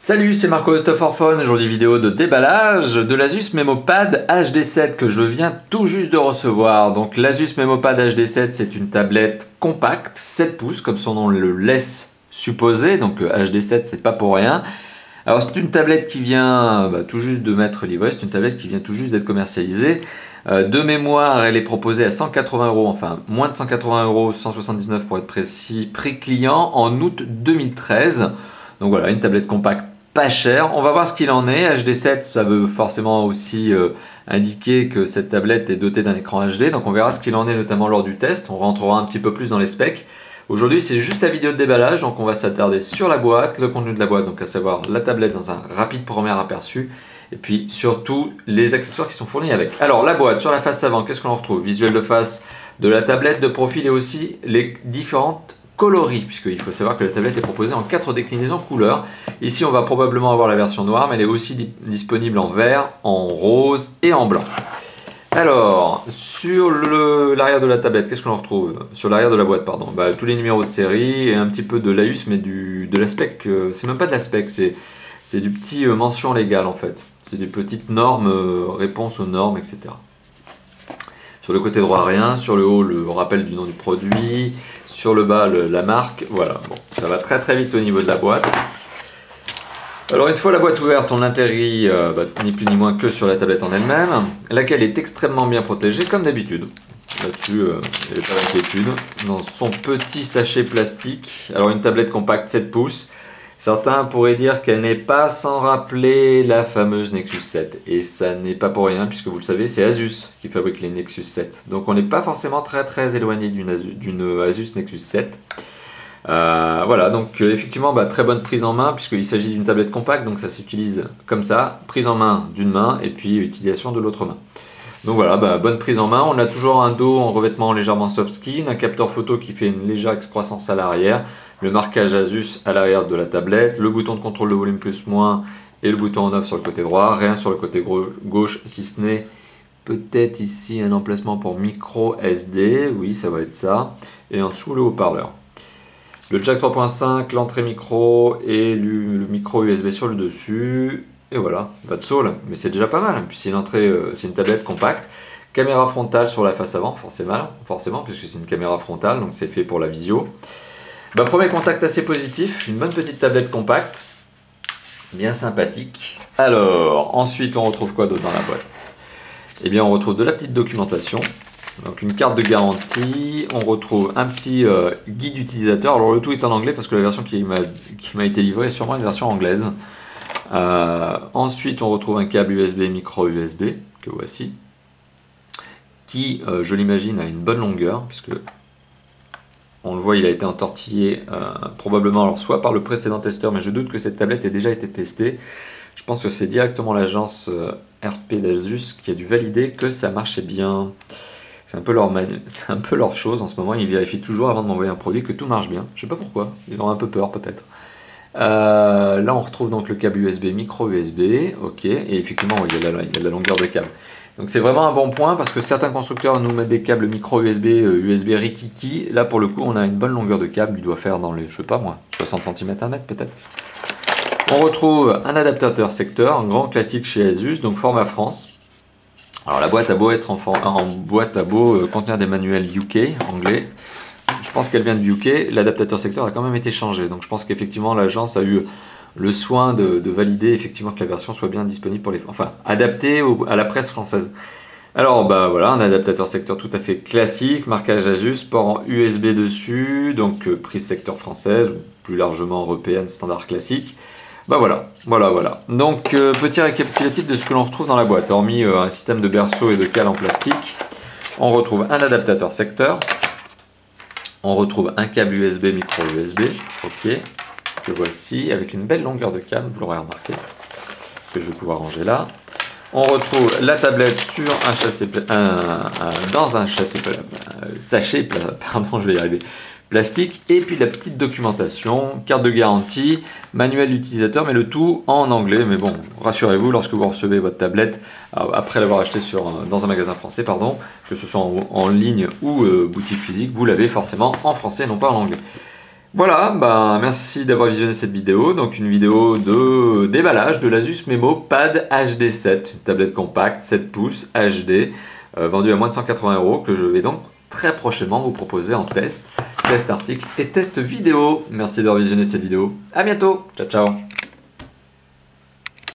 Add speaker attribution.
Speaker 1: Salut, c'est Marco de Top 4 Phone. Aujourd'hui, vidéo de déballage de l'Asus MemoPad HD7 que je viens tout juste de recevoir. Donc l'Asus MemoPad HD7, c'est une tablette compacte, 7 pouces, comme son nom le laisse supposer. Donc HD7, c'est pas pour rien. Alors c'est une tablette qui vient tout juste de m'être livrée, c'est une tablette qui vient tout juste d'être commercialisée. De mémoire, elle est proposée à 180 €, enfin moins de 180 €, 179 pour être précis, prix client en août 2013. Donc voilà, une tablette compacte pas chère. On va voir ce qu'il en est. HD7, ça veut forcément aussi indiquer que cette tablette est dotée d'un écran HD. Donc on verra ce qu'il en est notamment lors du test. On rentrera un petit peu plus dans les specs. Aujourd'hui, c'est juste la vidéo de déballage. Donc on va s'attarder sur la boîte, le contenu de la boîte, donc à savoir la tablette dans un rapide premier aperçu. Et puis surtout les accessoires qui sont fournis avec. Alors la boîte, sur la face avant, qu'est-ce qu'on retrouve? Visuel de face de la tablette, de profil et aussi les différentes coloris, puisqu'il faut savoir que la tablette est proposée en 4 déclinaisons couleurs. Ici, on va probablement avoir la version noire, mais elle est aussi disponible en vert, en rose et en blanc. Alors, sur l'arrière de la tablette, qu'est-ce qu'on retrouve? Sur l'arrière de la boîte, pardon. Tous les numéros de série et un petit peu de l'AUS, mais de la spec. C'est même pas de la spec, c'est du petit mention légale en fait. C'est des petites normes, réponses aux normes, etc. Sur le côté droit, rien. Sur le haut, le rappel du nom du produit. Sur le bas, la marque. Voilà, bon, ça va très très vite au niveau de la boîte. Alors une fois la boîte ouverte, on l'atterrit ni plus ni moins que sur la tablette en elle-même, laquelle est extrêmement bien protégée comme d'habitude. Là-dessus, il n'y a pas d'inquiétude. Dans son petit sachet plastique. Alors une tablette compacte 7 pouces. Certains pourraient dire qu'elle n'est pas sans rappeler la fameuse Nexus 7. Et ça n'est pas pour rien, puisque vous le savez, c'est Asus qui fabrique les Nexus 7. Donc on n'est pas forcément très éloigné d'une Asus Nexus 7. Voilà, donc effectivement, très bonne prise en main, puisqu'il s'agit d'une tablette compacte, donc ça s'utilise comme ça, prise en main d'une main, et puis utilisation de l'autre main. Donc voilà, bonne prise en main. On a toujours un dos en revêtement légèrement soft skin, un capteur photo qui fait une légère excroissance à l'arrière, le marquage Asus à l'arrière de la tablette, le bouton de contrôle de volume plus-moins et le bouton on-off sur le côté droit, rien sur le côté gauche si ce n'est peut-être ici un emplacement pour micro SD, oui ça va être ça, et en dessous le haut-parleur. Le jack 3.5, l'entrée micro et le micro USB sur le dessus. Et voilà, pas de saule, mais c'est déjà pas mal. Puis c'est une tablette compacte. Caméra frontale sur la face avant, forcément, puisque c'est une caméra frontale, donc c'est fait pour la visio. Premier contact assez positif, une bonne petite tablette compacte, bien sympathique. Alors, ensuite on retrouve quoi d'autre dans la boîte? Eh bien on retrouve de la petite documentation. Donc une carte de garantie, on retrouve un petit guide utilisateur. Alors le tout est en anglais parce que la version qui m'a été livrée est sûrement une version anglaise. Ensuite on retrouve un câble USB micro USB que voici, qui je l'imagine a une bonne longueur puisque on le voit, il a été entortillé probablement alors soit par le précédent testeur, mais je doute que cette tablette ait déjà été testée. Je pense que c'est directement l'agence RP d'Asus qui a dû valider que ça marchait bien. C'est un peu leur chose en ce moment, ils vérifient toujours avant de m'envoyer un produit que tout marche bien. Je sais pas pourquoi, ils ont un peu peur peut-être. Là on retrouve donc le câble USB, micro USB, ok, et effectivement il y a la longueur de câble. Donc c'est vraiment un bon point parce que certains constructeurs nous mettent des câbles micro USB, USB rikiki. Là pour le coup on a une bonne longueur de câble, il doit faire dans les, je sais pas moi, 60 cm, 1 mètre peut-être. On retrouve un adaptateur secteur, un grand classique chez Asus, donc format France. Alors la boîte a beau être contenir des manuels UK, anglais, je pense qu'elle vient de UK, l'adaptateur secteur a quand même été changé, donc je pense qu'effectivement l'agence a eu le soin de valider effectivement que la version soit bien disponible pour adaptée à la presse française. Alors voilà, un adaptateur secteur tout à fait classique, marquage Asus, port en USB dessus, donc prise secteur française, ou plus largement européenne, standard classique. Voilà. Donc petit récapitulatif de ce que l'on retrouve dans la boîte. Hormis un système de berceau et de cale en plastique, on retrouve un adaptateur secteur, on retrouve un câble USB micro USB, ok, que voici, avec une belle longueur de câble, vous l'aurez remarqué, que je vais pouvoir ranger là. On retrouve la tablette sur un sachet plastique, et puis la petite documentation, carte de garantie, manuel d'utilisateur, mais le tout en anglais. Mais bon, rassurez-vous, lorsque vous recevez votre tablette, après l'avoir acheté dans un magasin français, que ce soit en ligne ou boutique physique, vous l'avez forcément en français, non pas en anglais. Voilà, ben, merci d'avoir visionné cette vidéo. Donc une vidéo de déballage de l'Asus Memo Pad HD7, une tablette compacte 7 pouces HD, vendue à moins de 180 € que je vais donc très prochainement vous proposer en test article et test vidéo. Merci d'avoir visionné cette vidéo. À bientôt. Ciao, ciao.